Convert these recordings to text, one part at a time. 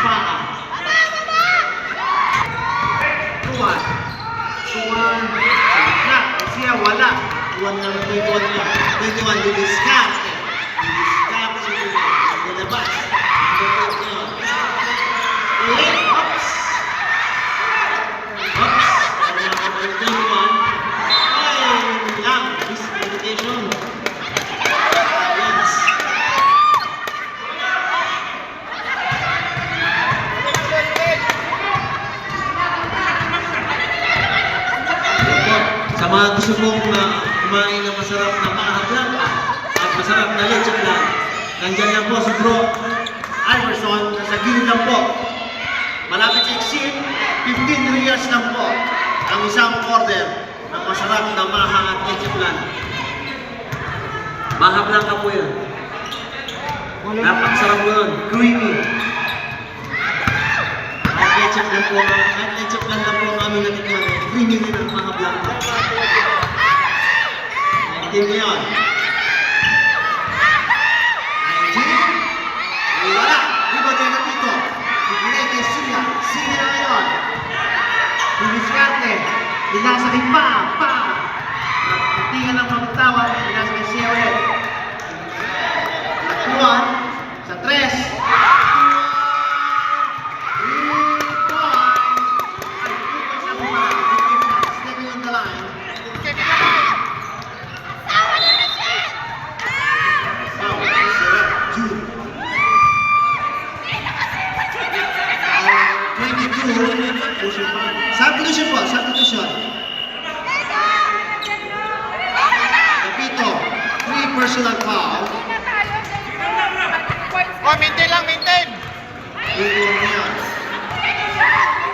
paa. Tuwan. Tuwan. Sa gitna. Siya wala. Tuwan na lang. Tuwan niya. Tuwan didiskarte. Didiskarte si Tuwan. Nilabas. Oops. Oops. Tuwan. Ay, lang. Disqualification. Sa mga gusto mong kumain ng masarap na mahablang at masarap na leche plan, nandyan lang po si Bro Iverson, nasa gilid lang po. Malapit sa exit, 15 riyals lang po ang isang order ng masarap na maha at leche plan. Mahablang ka po yun. Napakasarap po yun. Creamy. At leche plan po, at leche plan lang po ang aming natikman. Creamy din ang mahablang ka. Team ngayon. 19. Wala. Iba tayo na dito. Ibigay kay Sia. Sia na ngayon. Didiskarte. Dinasakit pa. Hindi ka lang magtawag. Dinasakit Sia ulit. Tuwan. Sa 3. 3 points. Stepping on the line. Substitution po, substitution. Kapito, 3 personal foul. Maintain lang, maintain. Iiwan na yan.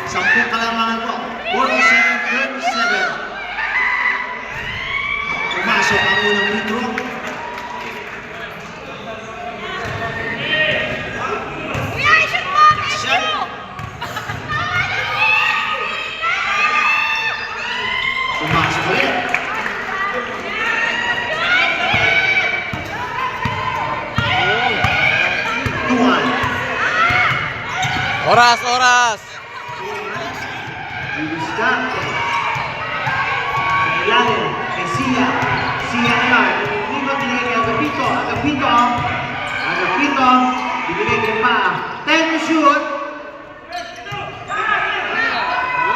10 kalamangan po. 47-37. Pumasok ang unang free throw. Pumasok ulit. Tuwan. Oras. Didiskarte. Sa ilalim kay Sia. Sia ngayon. Iba binigay kay Agapito. Agapito. Binigay kay Paa. 10 to shoot.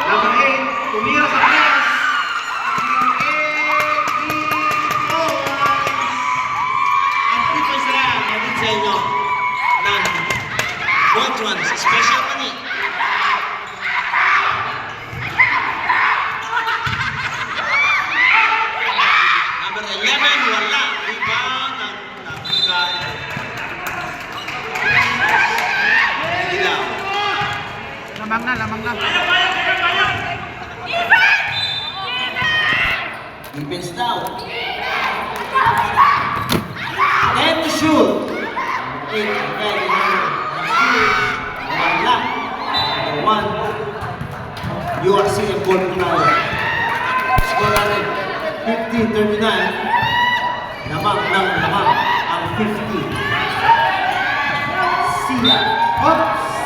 Number 8. Tumira sa press. Ang 3 points na yan. Nandun sa inyo. Ng both ones. Special money. Number 11, wala. Rebound ng nabigay. Dilaw. Lamang na. Defense down. 10 to shoot. 8, wala. Number 1. URC ang ball po tayo. Score natin 15-39. Lamang ang 50. Sia.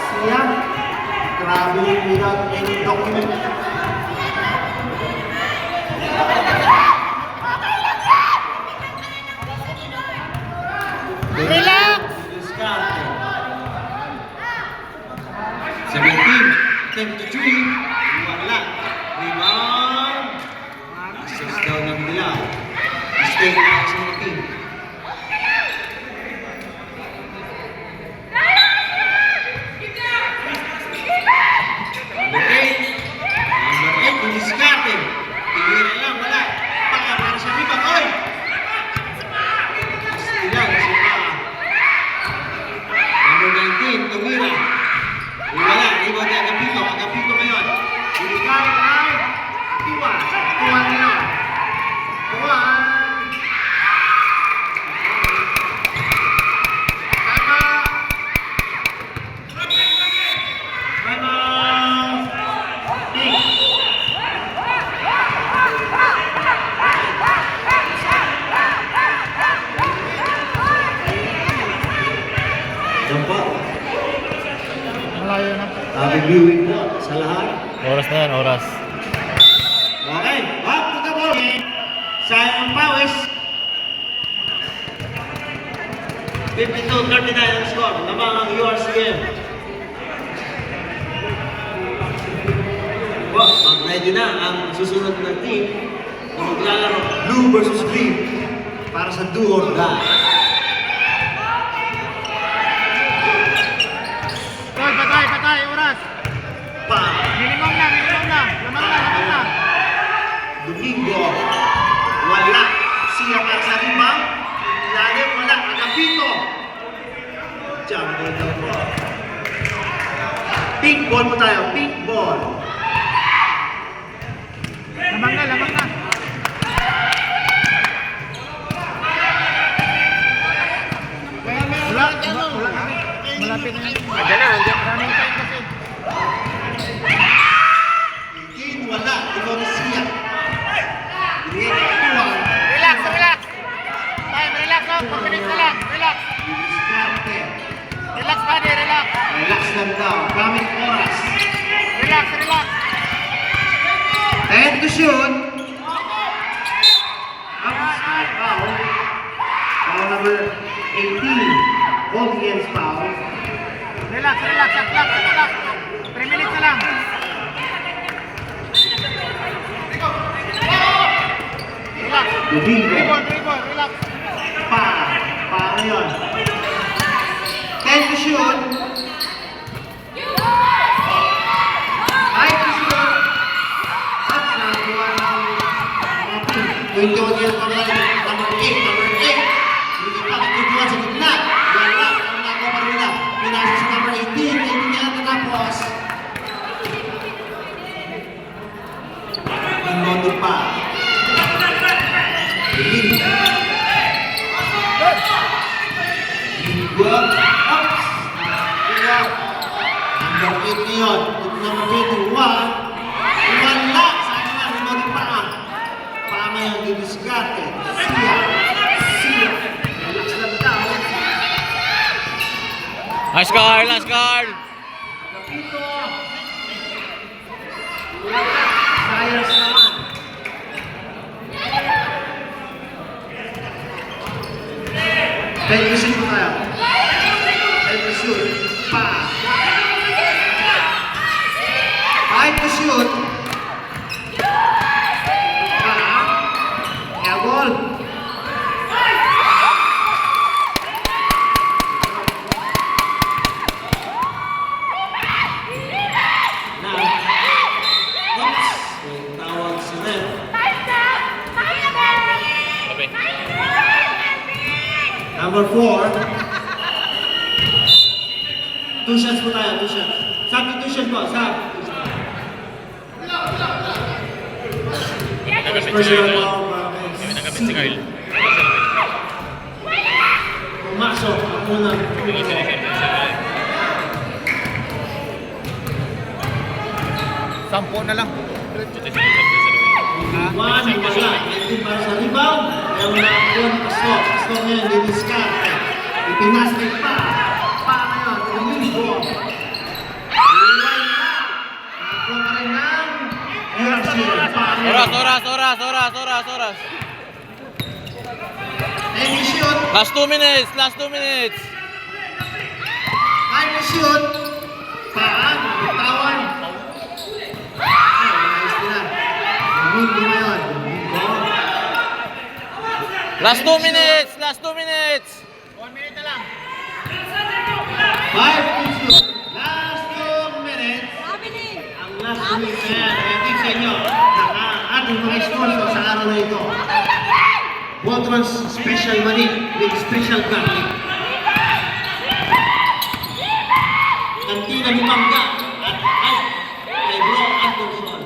Sia. Grabe without any document. Relax! 17, 10 to 3, wala. Rebound. Access down ng Dilaw. Mistake na sa mga team. Number 8, didiskarte. Tingin na lang, wala. Para sa rebound. Oy! Dilaw, si Paa. Number 19, tumira. Wala, iba niya Agapito ngayon. Binigay ang Tuwan. Tuwan ngayon. Tuwan. Reviewing po sa lahat. Oras na yan, oras. Okay, up to the ball. Sayang ang pawis. 52-39 ang score. Lamang ang URCM. Well, mag-ready na ang susunod na team na maglalaro blue versus green para sa do or die. Tol, patay, oras. Pa! Minimum na. Lamang na. Domingo. Wala. Siya para sa limang. Lalim wala. Agapito. Jumble down ball. Pink ball mo tayo. Pink ball. Lamang na. Wala. Malapit na. Andiyan. Maraming time kasi. King wala. Ikaw na siya. Binigay ka tuwang. Relax. Time, relax. 4 minutes na lang. Relax. Diskarte. Relax, buddy. Relax. Relax lang daw. Gamit oras. Relax. 10 to shoot. Outside foul. Foul number 18. Hold against foul. Relax. 3 minutes na lang. Relax. Domingo. Dribble. Relax. Pa ngayon. 10 to shoot. 5 to shoot. At nagawa ng mga team. 21 years old na rin. Number 8. Hindi pa kitutuan sa gitna. Wala. Ang nagawa pa rin nila. Pinasa sa number 18. 18 niya natapos. Inondo pa. Domingo. Ups! Number 8 na yun. Number 21. Wala! Sayang na, limang paa. Paa ngayon, didiskarte. Siya. Relax lang daw. Last card. Kapito. Sayang naman. Pwede ko shoot mo tayo. Pwede ko shoot. Pa. 5 to shoot. Pa. Air ball. Oops. May tawag si Red. Okay. Number 4. 2 shots po tayo, 2 shots. Substitution po, sub. Personal foul para kay Si Kyle. Pumasok ang unang Sampo na lang. One, wala. Ito para sa rebound. Meron na one pasok. Pasok ngayon, didiskarte. Ipinastik pa. Pa ngayon, Domingo. Wala. Ako pa rin ng URC. Pa ngayon. Oras. Thank you, shoot. Last 2 minutes. 5 to shoot. Paan, bitawan. Nice na. Domingo ngayon. Domingo. Last 2 minutes. 1 minute na lang. 5 to shoot. Last 2 minutes. Ang last 2 minutes na yan, I think sa inyo, ating mga sponsor sa araw na ito. Botron's Special Manik with Special Garlic. Kantina ni Mangga at kay Bro Anderson.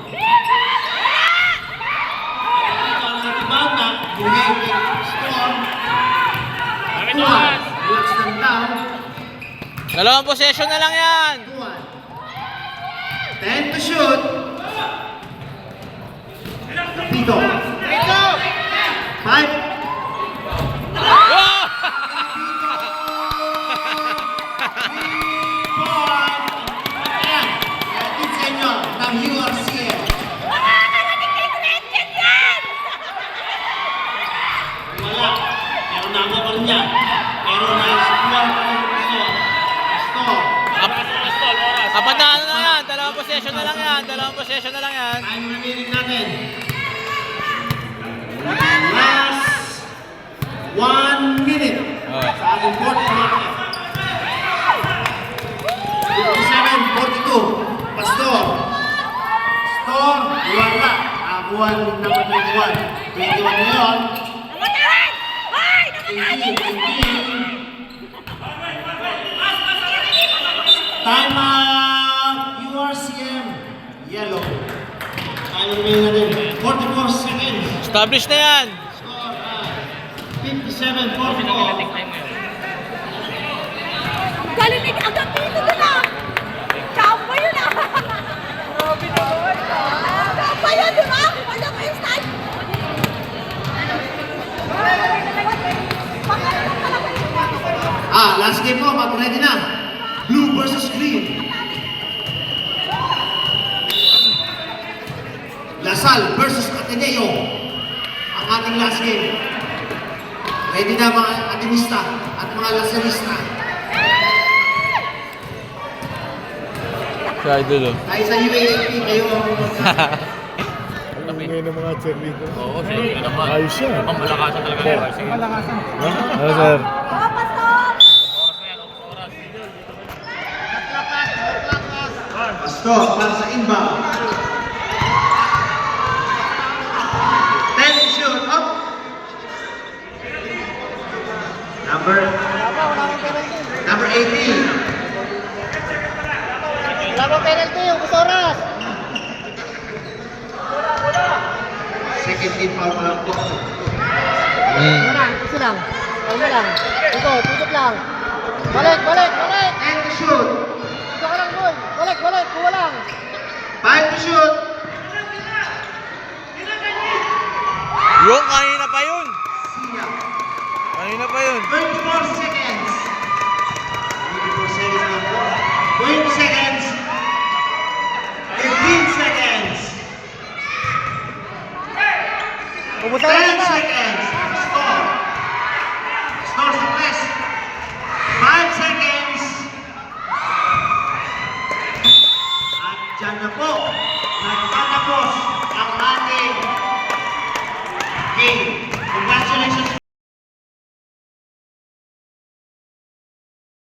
Para sa rebound na, bigay kay Storm. Tuwan. Relax lang daw. Dalawang possession na lang yan. 10 to shoot. Pito. 5. Dapat na ano na yan. Dalawang possession na lang yan. Dalawang possession na lang yan. Time remaining natin. Last 1 minute. Oh. Sa ating fourth quarter. 57-42. Pastor. Pastor, wala. Nakakuha ng number 21. 21 ngayon. 18. Time out! URCM. Yellow. Time remaining natin. 44 seconds. Establish na yan. Score 57-44. Galing ni agad dito na. Chamba yun ah. Grabe naman. Chamba yun, di ba? Wala pa yung style. Last game po. Mag-ready na. Blue versus green. Lasal versus Ateneo. Ang ating last game. Ready na mga Atenista at mga Lasalista. Si Idol oh. Tayo sa UAAP kayo ang Ang ingay ng mga cheerleader. Oo, siyempre naman. Ayos siya. Pamalakasan talaga yan. Ano, sir? Oh, pastor! Pastor para sa inbound. 10 shoot up. Number 18. Wala bang penalty yung Kusoras? Second team foul mo lang po. Isi lang. Huwag mo lang. Ito, tutok lang. Balik! 10 to shoot. Ito ka lang, boy. Balik! Kuha lang. 5 to shoot. Yung kanina pa yun. Siya. Kanina pa yun. 24 seconds. 24 seconds lang po. 20 seconds. 15 seconds. 10 Ubusan na. seconds.